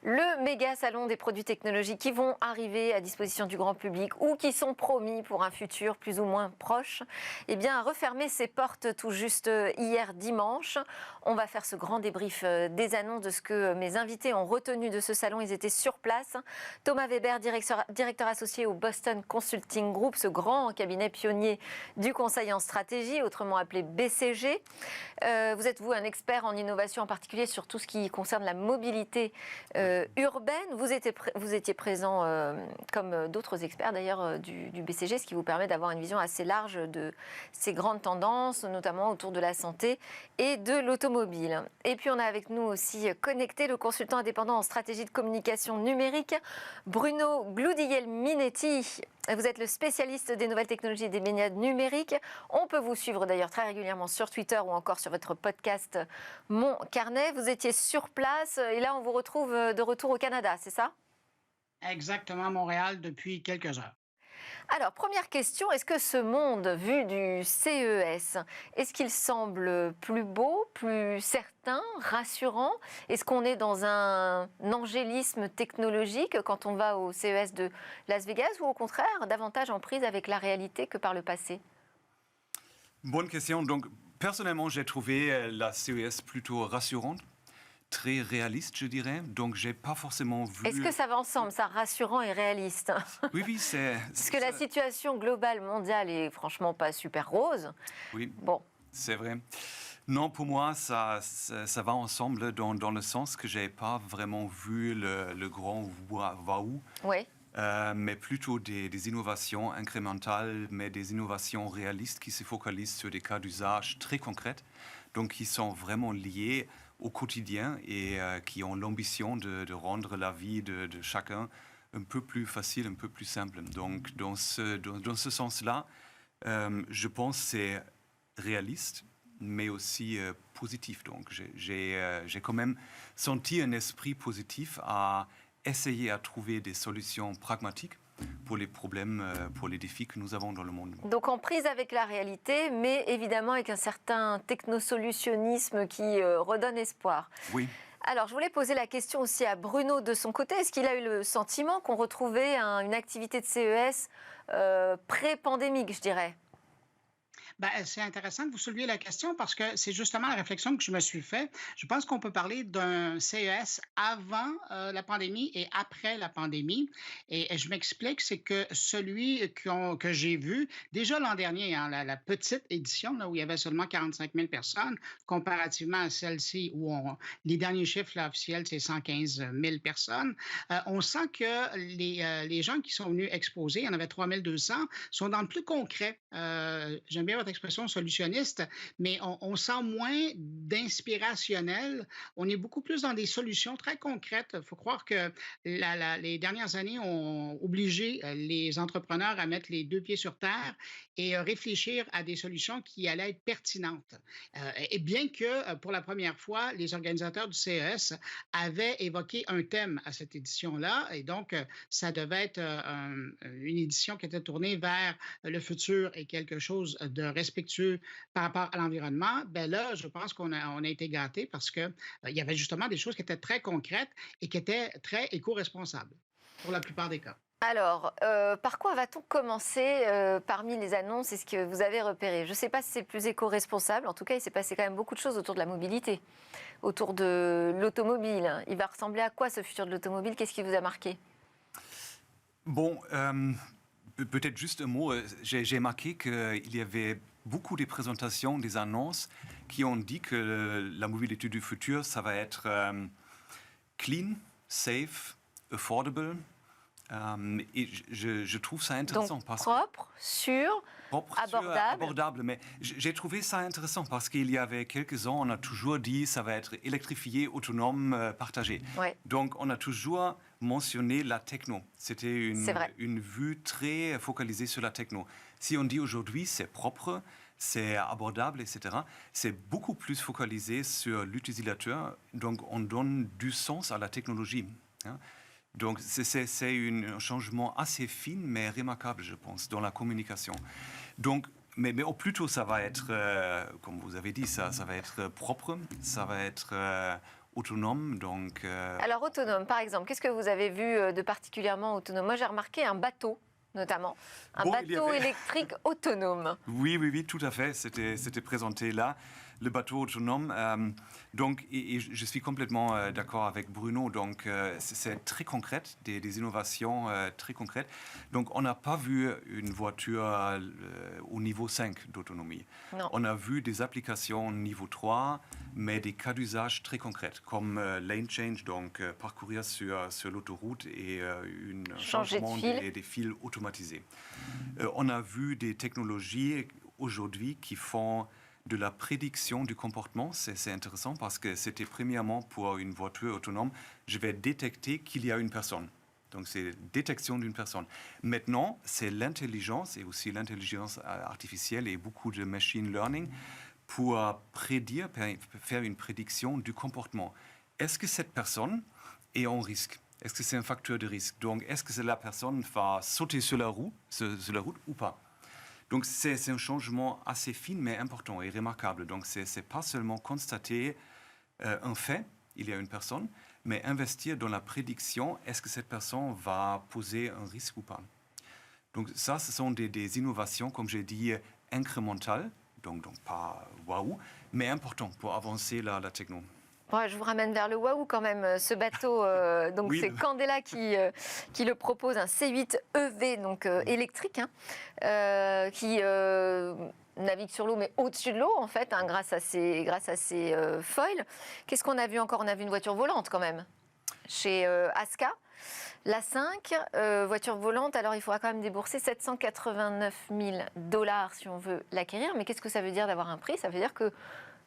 le méga salon des produits technologiques qui vont arriver à disposition du grand public ou qui sont promis pour un futur plus ou moins proche, eh bien, a refermé ses portes tout juste hier dimanche. On va faire ce grand débrief des annonces de ce que mes invités ont retenu de ce salon. Ils étaient sur place. Thomas Weber, directeur associé au Boston Consulting Group, ce grand cabinet pionnier du conseil en stratégie, autrement appelé BCG. Vous êtes, vous, un expert en innovation, en particulier sur tout ce qui concerne la mobilité urbaine. Vous étiez présent, comme d'autres experts d'ailleurs, du BCG, ce qui vous permet d'avoir une vision assez large de ces grandes tendances, notamment autour de la santé et de l'automobile. Et puis on a avec nous aussi connecté le consultant indépendant en stratégie de communication numérique, Bruno Gloudiel-Minetti. Vous êtes le spécialiste des nouvelles technologies et des médias numériques. On peut vous suivre d'ailleurs très régulièrement sur Twitter ou encore sur votre podcast Mon Carnet. Vous étiez sur place et là on vous retrouve de retour au Canada, c'est ça? Exactement, à Montréal depuis quelques heures. Alors, première question, est-ce que ce monde vu du CES, est-ce qu'il semble plus beau, plus certain, rassurant? Est-ce qu'on est dans un angélisme technologique quand on va au CES de Las Vegas ou au contraire, davantage en prise avec la réalité que par le passé? Bonne question. Donc, personnellement, j'ai trouvé la CES plutôt rassurante. Très réaliste, je dirais. Donc, j'ai pas forcément vu... Est-ce que ça va ensemble, ça, rassurant et réaliste? Oui, c'est... Parce que la situation globale mondiale est franchement pas super rose. Oui, bon. C'est vrai. Non, pour moi, ça va ensemble dans le sens que j'ai pas vraiment vu le grand waouh. Oui. Mais plutôt des innovations incrémentales, mais des innovations réalistes qui se focalisent sur des cas d'usage très concrets, donc qui sont vraiment liés au quotidien et qui ont l'ambition de rendre la vie de chacun un peu plus facile, un peu plus simple. Donc, dans ce sens-là, je pense que c'est réaliste, mais aussi positif. Donc, j'ai quand même senti un esprit positif à essayer à trouver des solutions pragmatiques pour les problèmes, pour les défis que nous avons dans le monde. Donc en prise avec la réalité, mais évidemment avec un certain technosolutionnisme qui redonne espoir. Oui. Alors je voulais poser la question aussi à Bruno de son côté. Est-ce qu'il a eu le sentiment qu'on retrouvait une activité de CES pré-pandémique, je dirais? C'est intéressant que vous souleviez la question parce que c'est justement la réflexion que je me suis fait. Je pense qu'on peut parler d'un CES avant la pandémie et après la pandémie. Et je m'explique, c'est que celui que j'ai vu déjà l'an dernier, hein, la petite édition là, où il y avait seulement 45 000 personnes, comparativement à celle-ci où les derniers chiffres là, officiels, c'est 115 000 personnes, on sent que les gens qui sont venus exposer, il y en avait 3 200, sont dans le plus concret. J'aime bien votre expression solutionniste, mais on sent moins d'inspirationnel. On est beaucoup plus dans des solutions très concrètes. Il faut croire que les dernières années ont obligé les entrepreneurs à mettre les deux pieds sur terre et réfléchir à des solutions qui allaient être pertinentes. Et bien que, pour la première fois, les organisateurs du CES avaient évoqué un thème à cette édition-là, et donc ça devait être une édition qui était tournée vers le futur et quelque chose de respectueux par rapport à l'environnement, ben là, je pense qu'on a été gâtés parce qu'il y avait justement des choses qui étaient très concrètes et qui étaient très éco-responsables pour la plupart des cas. Alors, par quoi va-t-on commencer parmi les annonces et ce que vous avez repéré? Je ne sais pas si c'est le plus éco-responsable. En tout cas, il s'est passé quand même beaucoup de choses autour de la mobilité, autour de l'automobile. Il va ressembler à quoi ce futur de l'automobile? Qu'est-ce qui vous a marqué? Bon, peut-être juste un mot. J'ai marqué qu'il y avait beaucoup de présentations, des annonces qui ont dit que la mobilité du futur, ça va être clean, safe, affordable. Et je trouve ça intéressant. Donc, parce propre, sûr, abordable. Abordable. Mais j'ai trouvé ça intéressant parce qu'il y avait quelques ans, on a toujours dit ça va être électrifié, autonome, partagé. Ouais. Donc, on a toujours mentionné la techno. C'était une vue très focalisée sur la techno. Si on dit aujourd'hui c'est propre, c'est abordable, etc., c'est beaucoup plus focalisé sur l'utilisateur. Donc, on donne du sens à la technologie. Hein. Donc, c'est un changement assez fin, mais remarquable, je pense, dans la communication. Donc, mais au plutôt, ça va être, comme vous avez dit, ça va être propre, ça va être autonome. Donc, Alors, autonome, par exemple, qu'est-ce que vous avez vu de particulièrement autonome? Moi, j'ai remarqué un bateau, notamment. Un Bon, il y bateau avait- électrique autonome. Oui, oui, oui, tout à fait. C'était présenté là, le bateau autonome. Donc, et je suis complètement d'accord avec Bruno. Donc, c'est très concret, des innovations très concrètes. Donc, on n'a pas vu une voiture au niveau 5 d'autonomie. Non. On a vu des applications niveau 3, mais des cas d'usage très concrets, comme lane change, donc parcourir sur l'autoroute et un Changer de changement fil. des fils automatisés. On a vu des technologies aujourd'hui qui font de la prédiction du comportement. C'est intéressant parce que c'était premièrement pour une voiture autonome, je vais détecter qu'il y a une personne. Donc c'est détection d'une personne. Maintenant, c'est l'intelligence et aussi l'intelligence artificielle et beaucoup de machine learning pour prédire, faire une prédiction du comportement. Est-ce que cette personne est en risque? Est-ce que c'est un facteur de risque? Donc, est-ce que la personne va sauter sur la route ou pas? Donc, c'est un changement assez fin, mais important et remarquable. Donc, ce n'est pas seulement constater un fait, il y a une personne, mais investir dans la prédiction, est-ce que cette personne va poser un risque ou pas? Donc, ça, ce sont des innovations, comme j'ai dit, incrémentales, donc pas waouh, mais importantes pour avancer la techno. Ouais, je vous ramène vers le Waouh quand même. Ce bateau, donc Oui. c'est Candela qui le propose, un C8 EV, donc électrique, hein, qui navigue sur l'eau, mais au-dessus de l'eau en fait, hein, grâce à ses foils. Qu'est-ce qu'on a vu encore? On a vu une voiture volante quand même chez Aska. La 5, voiture volante, alors il faudra quand même débourser 789 000 $ si on veut l'acquérir. Mais qu'est-ce que ça veut dire d'avoir un prix? Ça veut dire que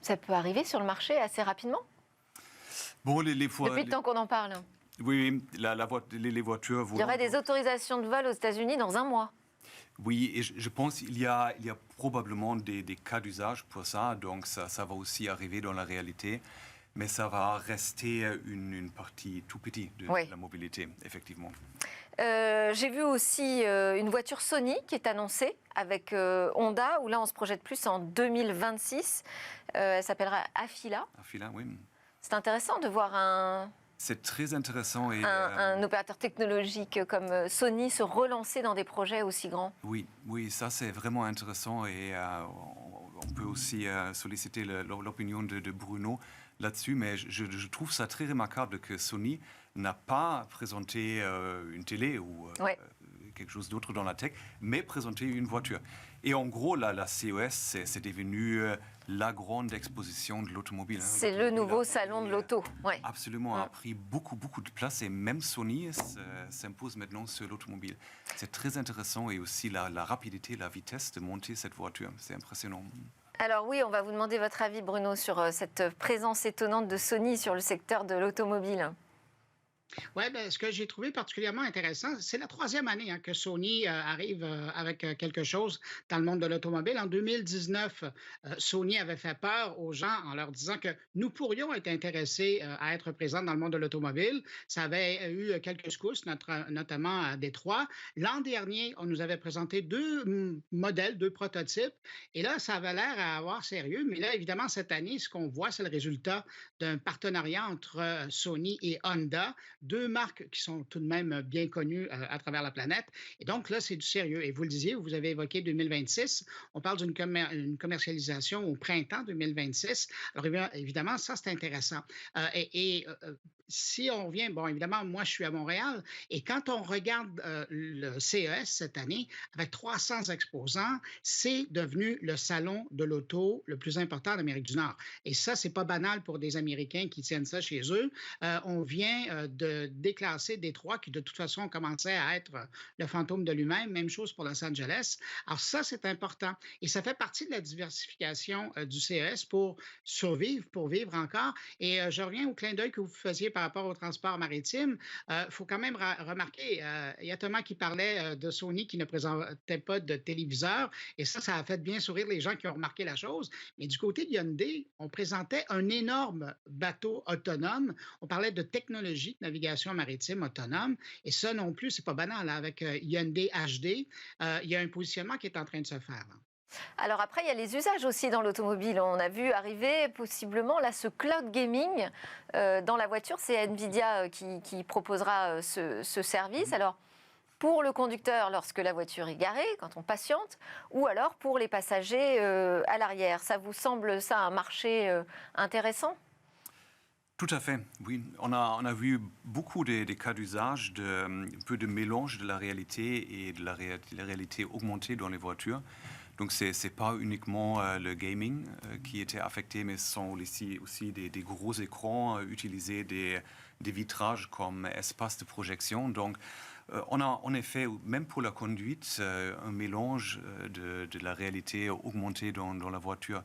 ça peut arriver sur le marché assez rapidement. Bon, les fois, Depuis le temps qu'on en parle. oui, les voitures volantes. Il y aurait des autorisations de vol aux États-Unis dans un mois. Oui, et je pense qu'il y a probablement des cas d'usage pour ça, donc ça va aussi arriver dans la réalité, mais ça va rester une partie tout petite de Oui. la mobilité, effectivement. J'ai vu aussi une voiture Sony qui est annoncée avec Honda, où là on se projette plus en 2026. Elle s'appellera Afila. Afila, oui. C'est intéressant de voir un C'est très intéressant. Et, opérateur technologique comme Sony se relancer dans des projets aussi grands. oui, ça c'est vraiment intéressant et on peut aussi solliciter l'opinion de Bruno là-dessus, mais je trouve ça très remarquable que Sony n'a pas présenté une télé ou Ouais. quelque chose d'autre dans la tech, mais présenté une voiture. Et en gros, la CES, c'est devenu la grande exposition de l'automobile. Hein. C'est le nouveau salon de l'auto. Ouais. Absolument, a pris beaucoup de place et même Sony s'impose maintenant sur l'automobile. C'est très intéressant et aussi la rapidité, la vitesse de monter cette voiture. C'est impressionnant. Alors oui, on va vous demander votre avis, Bruno, sur cette présence étonnante de Sony sur le secteur de l'automobile. Oui, ben, ce que j'ai trouvé particulièrement intéressant, c'est la troisième année hein, que Sony arrive avec quelque chose dans le monde de l'automobile. En 2019, Sony avait fait peur aux gens en leur disant que nous pourrions être intéressés à être présents dans le monde de l'automobile. Ça avait eu quelques secousses, notamment à Détroit. L'an dernier, on nous avait présenté deux modèles, deux prototypes. Et là, ça avait l'air à avoir sérieux. Mais là, évidemment, cette année, ce qu'on voit, c'est le résultat d'un partenariat entre Sony et Honda, deux marques qui sont tout de même bien connues à travers la planète. Et donc là, c'est du sérieux. Et vous le disiez, vous avez évoqué 2026. On parle d'une commercialisation au printemps 2026. Alors évidemment, ça, c'est intéressant. Si on revient, bon, évidemment, moi, je suis à Montréal. Et quand on regarde le CES cette année, avec 300 exposants, c'est devenu le salon de l'auto le plus important d'Amérique du Nord. Et ça, c'est pas banal pour des Américains qui tiennent ça chez eux. On vient de déclasser Détroit, qui de toute façon commençait à être le fantôme de lui-même. Même chose pour Los Angeles. Alors ça, c'est important. Et ça fait partie de la diversification du CES pour survivre, pour vivre encore. Et je reviens au clin d'œil que vous faisiez par rapport au transport maritime. Il faut quand même remarquer, il y a Thomas qui parlait de Sony qui ne présentait pas de téléviseur. Et ça a fait bien sourire les gens qui ont remarqué la chose. Mais du côté de Hyundai, on présentait un énorme bateau autonome. On parlait de technologie de navigation maritime autonome. Et ça non plus, c'est pas banal. Avec Hyundai HD, il y a un positionnement qui est en train de se faire. Là. Alors après, il y a les usages aussi dans l'automobile. On a vu arriver possiblement là ce cloud gaming dans la voiture. C'est Nvidia qui proposera ce service. Alors pour le conducteur lorsque la voiture est garée, quand on patiente, ou alors pour les passagers à l'arrière. Ça vous semble ça un marché intéressant ? Tout à fait, oui. On a vu beaucoup des cas d'usage, un peu de mélange de la réalité et de la réalité augmentée dans les voitures. Donc, ce n'est pas uniquement le gaming qui était affecté, mais ce sont aussi des gros écrans, utiliser des vitrages comme espace de projection. Donc, on a en effet, même pour la conduite, un mélange de la réalité augmentée dans la voiture.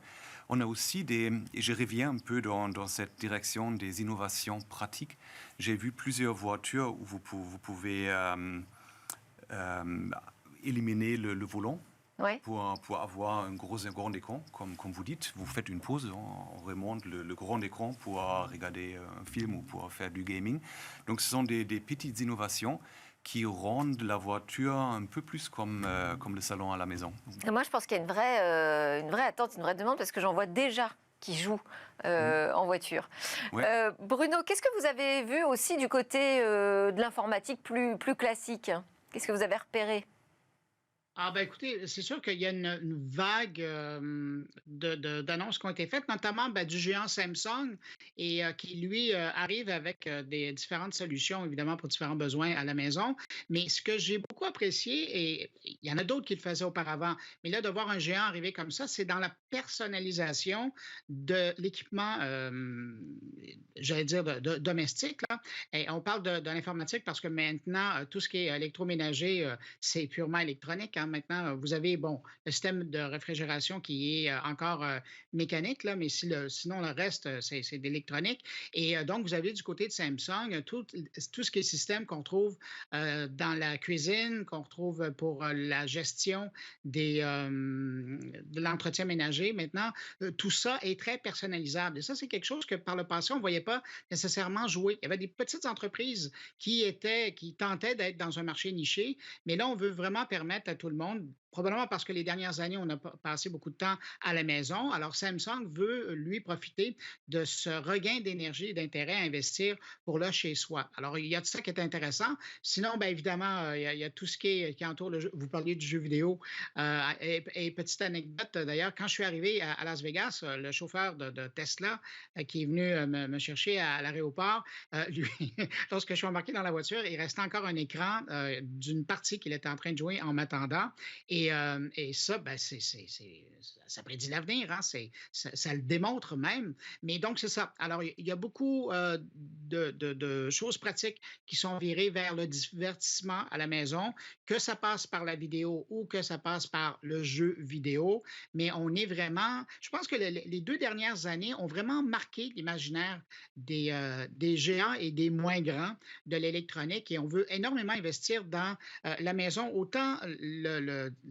On a aussi et je reviens un peu dans cette direction des innovations pratiques. J'ai vu plusieurs voitures où vous pouvez éliminer le volant. Ouais. Pour avoir un grand écran, comme vous dites. Vous faites une pause, on remonte le grand écran pour regarder un film ou pour faire du gaming. Donc ce sont des petites innovations qui rendent la voiture un peu plus comme le salon à la maison. Et moi, je pense qu'il y a une vraie attente, une vraie demande, parce que j'en vois déjà qui jouent en voiture. Ouais. Bruno, qu'est-ce que vous avez vu aussi du côté de l'informatique plus classique ? Qu'est-ce que vous avez repéré ? Ah ben écoutez, c'est sûr qu'il y a une vague d'annonces qui ont été faites, notamment du géant Samsung, et qui, lui, arrive avec des différentes solutions, évidemment, pour différents besoins à la maison. Mais ce que j'ai beaucoup apprécié, et il y en a d'autres qui le faisaient auparavant, mais là, de voir un géant arriver comme ça, c'est dans la personnalisation de l'équipement, j'allais dire, domestique, là. Et on parle de l'informatique parce que maintenant, tout ce qui est électroménager, c'est purement électronique, hein. Maintenant, vous avez, le système de réfrigération qui est encore mécanique, là, mais sinon, le reste, c'est d'électronique. Et donc, vous avez du côté de Samsung tout ce qui est système qu'on trouve dans la cuisine, qu'on retrouve pour la gestion de l'entretien ménager. Maintenant, tout ça est très personnalisable. Et ça, c'est quelque chose que par le passé, on ne voyait pas nécessairement jouer. Il y avait des petites entreprises qui tentaient d'être dans un marché niché, mais là, on veut vraiment permettre à tout le monde, probablement parce que les dernières années, on a passé beaucoup de temps à la maison. Alors, Samsung veut, lui, profiter de ce regain d'énergie et d'intérêt à investir pour le chez soi. Alors, il y a tout ça qui est intéressant. Sinon, bien évidemment, il y a tout ce qui entoure le jeu. Vous parliez du jeu vidéo. Et petite anecdote, d'ailleurs, quand je suis arrivé à Las Vegas, le chauffeur de Tesla qui est venu me chercher à l'aéroport, lui, lorsque je suis embarqué dans la voiture, il restait encore un écran d'une partie qu'il était en train de jouer en m'attendant. Et ça, ça prédit l'avenir, hein? Ça le démontre même. Mais donc, c'est ça. Alors, il y a beaucoup de choses pratiques qui sont virées vers le divertissement à la maison, que ça passe par la vidéo ou que ça passe par le jeu vidéo. Mais on est vraiment... Je pense que les 2 dernières années ont vraiment marqué l'imaginaire des géants et des moins grands de l'électronique. Et on veut énormément investir dans la maison, autant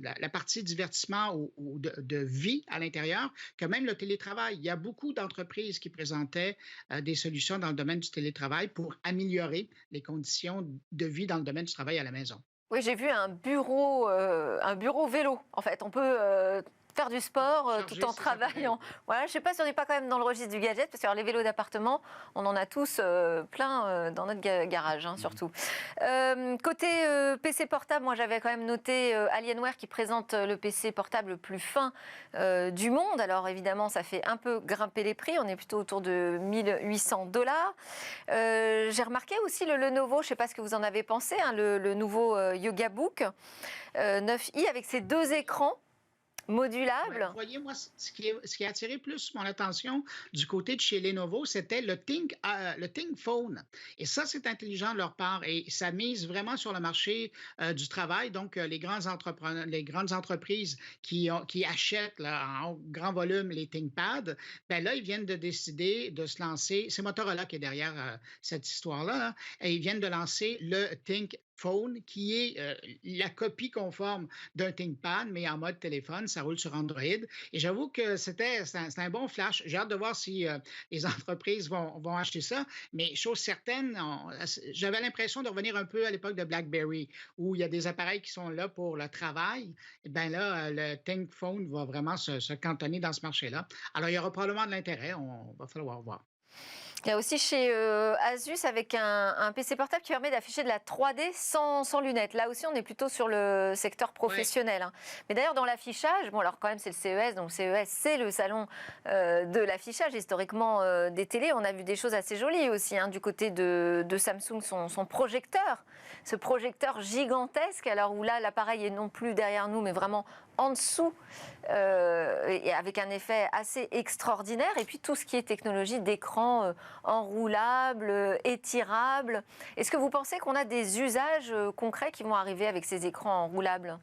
la partie divertissement ou de vie à l'intérieur que même le télétravail. Il y a beaucoup d'entreprises qui présentaient des solutions dans le domaine du télétravail pour améliorer les conditions de vie dans le domaine du travail à la maison. Oui, j'ai vu un bureau vélo. En fait, on peut faire du sport tout en travaillant. Voilà, je ne sais pas si on n'est pas quand même dans le registre du gadget, parce que les vélos d'appartement, on en a tous plein dans notre garage, hein, surtout. Côté PC portable, moi j'avais quand même noté Alienware qui présente le PC portable le plus fin du monde. Alors évidemment, ça fait un peu grimper les prix. On est plutôt autour de $1 800. J'ai remarqué aussi le Lenovo, je ne sais pas ce que vous en avez pensé, hein, le nouveau Yoga Book 9i avec ses 2 écrans modulable. Vous voyez, moi, ce qui a attiré plus mon attention du côté de chez Lenovo, c'était le Think Phone. Et ça, c'est intelligent de leur part et ça mise vraiment sur le marché du travail. Donc, les grandes entreprises qui achètent là, en grand volume les ThinkPads, ben là, ils viennent de décider de se lancer. C'est Motorola qui est derrière cette histoire-là, hein, et ils viennent de lancer le Think Phone, qui est la copie conforme d'un ThinkPad, mais en mode téléphone. Ça roule sur Android. Et j'avoue que c'est un bon flash. J'ai hâte de voir si les entreprises vont acheter ça. Mais chose certaine, j'avais l'impression de revenir un peu à l'époque de BlackBerry, où il y a des appareils qui sont là pour le travail. Et bien là, le ThinkPhone va vraiment se cantonner dans ce marché-là. Alors, il y aura probablement de l'intérêt. On va falloir voir. Il y a aussi chez Asus avec un PC portable qui permet d'afficher de la 3D sans lunettes. Là aussi, on est plutôt sur le secteur professionnel. Hein. Mais d'ailleurs, dans l'affichage, bon alors quand même c'est le CES, donc le CES c'est le salon de l'affichage historiquement des télés. On a vu des choses assez jolies aussi hein, du côté de Samsung, son projecteur. Ce projecteur gigantesque, alors où là l'appareil est non plus derrière nous mais vraiment en dessous et avec un effet assez extraordinaire. Et puis tout ce qui est technologie d'écran enroulable, étirable. Est-ce que vous pensez qu'on a des usages concrets qui vont arriver avec ces écrans enroulables?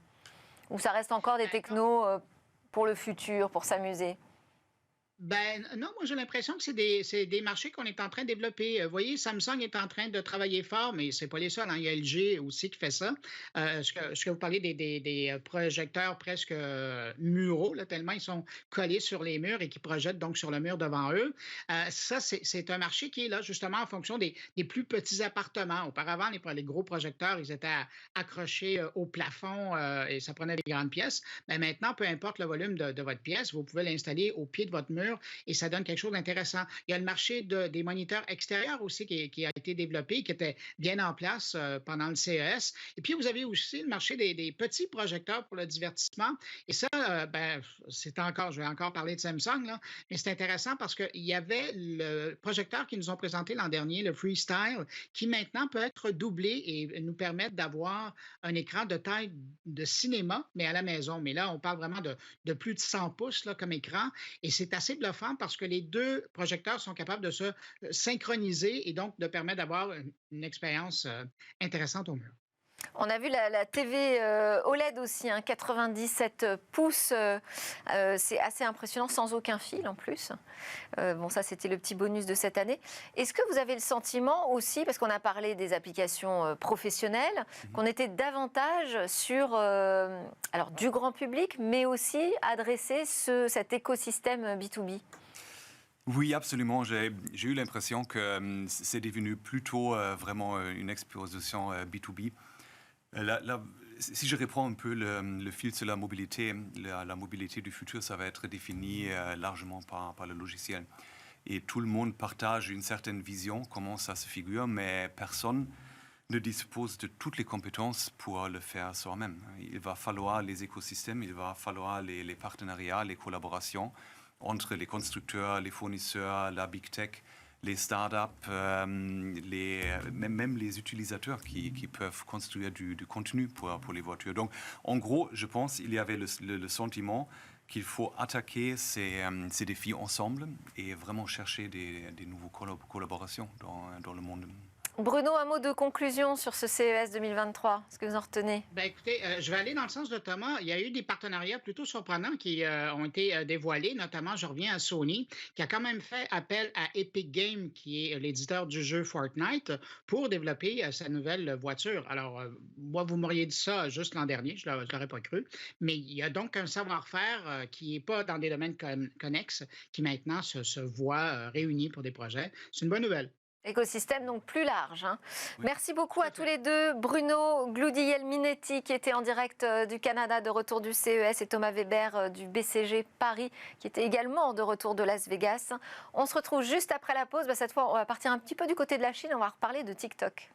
Ou ça reste encore des technos pour le futur, pour s'amuser? Ben non, moi j'ai l'impression que c'est des marchés qu'on est en train de développer. Vous voyez, Samsung est en train de travailler fort, mais c'est pas les seuls. Hein. Il y a LG aussi qui fait ça. Ce que vous parlez des projecteurs presque muraux, là, tellement ils sont collés sur les murs et qui projettent donc sur le mur devant eux. Ça, c'est un marché qui est là justement en fonction des plus petits appartements. Auparavant, les gros projecteurs, ils étaient accrochés au plafond et ça prenait des grandes pièces. Mais maintenant, peu importe le volume de votre pièce, vous pouvez l'installer au pied de votre mur et ça donne quelque chose d'intéressant. Il y a le marché des moniteurs extérieurs aussi qui a été développé, qui était bien en place pendant le CES. Et puis, vous avez aussi le marché des petits projecteurs pour le divertissement. Et ça, je vais encore parler de Samsung, là, mais c'est intéressant parce qu'il y avait le projecteur qu'ils nous ont présenté l'an dernier, le Freestyle, qui maintenant peut être doublé et nous permettre d'avoir un écran de taille de cinéma, mais à la maison. Mais là, on parle vraiment de plus de 100 pouces là, comme écran. Et c'est assez bluffant parce que les deux projecteurs sont capables de se synchroniser et donc de permettre d'avoir une expérience intéressante au mur. On a vu la TV OLED aussi, hein, 97 pouces, c'est assez impressionnant, sans aucun fil en plus. Bon, ça c'était le petit bonus de cette année. Est-ce que vous avez le sentiment aussi, parce qu'on a parlé des applications professionnelles, qu'on était davantage sur alors, du grand public, mais aussi adresser cet écosystème B2B? Oui, absolument. J'ai eu l'impression que c'est devenu plutôt vraiment une exposition B2B. Si je reprends un peu le fil sur la mobilité, la mobilité du futur, ça va être défini largement par le logiciel. Et tout le monde partage une certaine vision, comment ça se figure, mais personne ne dispose de toutes les compétences pour le faire soi-même. Il va falloir les écosystèmes, il va falloir les partenariats, les collaborations entre les constructeurs, les fournisseurs, la big tech, les startups, même les utilisateurs qui peuvent construire du contenu pour les voitures. Donc, en gros, je pense qu'il y avait le sentiment qu'il faut attaquer ces défis ensemble et vraiment chercher des nouvelles collaborations dans le monde. Bruno, un mot de conclusion sur ce CES 2023. Est-ce que vous en retenez? Ben, écoutez, je vais aller dans le sens de Thomas. Il y a eu des partenariats plutôt surprenants qui ont été dévoilés. Notamment, je reviens à Sony, qui a quand même fait appel à Epic Games, qui est l'éditeur du jeu Fortnite, pour développer sa nouvelle voiture. Alors, moi, vous m'auriez dit ça juste l'an dernier, je ne l'aurais pas cru. Mais il y a donc un savoir-faire qui n'est pas dans des domaines connexes, qui maintenant se voit réuni pour des projets. C'est une bonne nouvelle. Écosystème donc plus large. Hein. Oui. Merci beaucoup à tous les deux. Bruno Gloudiel-Minetti qui était en direct du Canada de retour du CES et Thomas Weber du BCG Paris qui était également de retour de Las Vegas. On se retrouve juste après la pause. Cette fois, on va partir un petit peu du côté de la Chine. On va reparler de TikTok.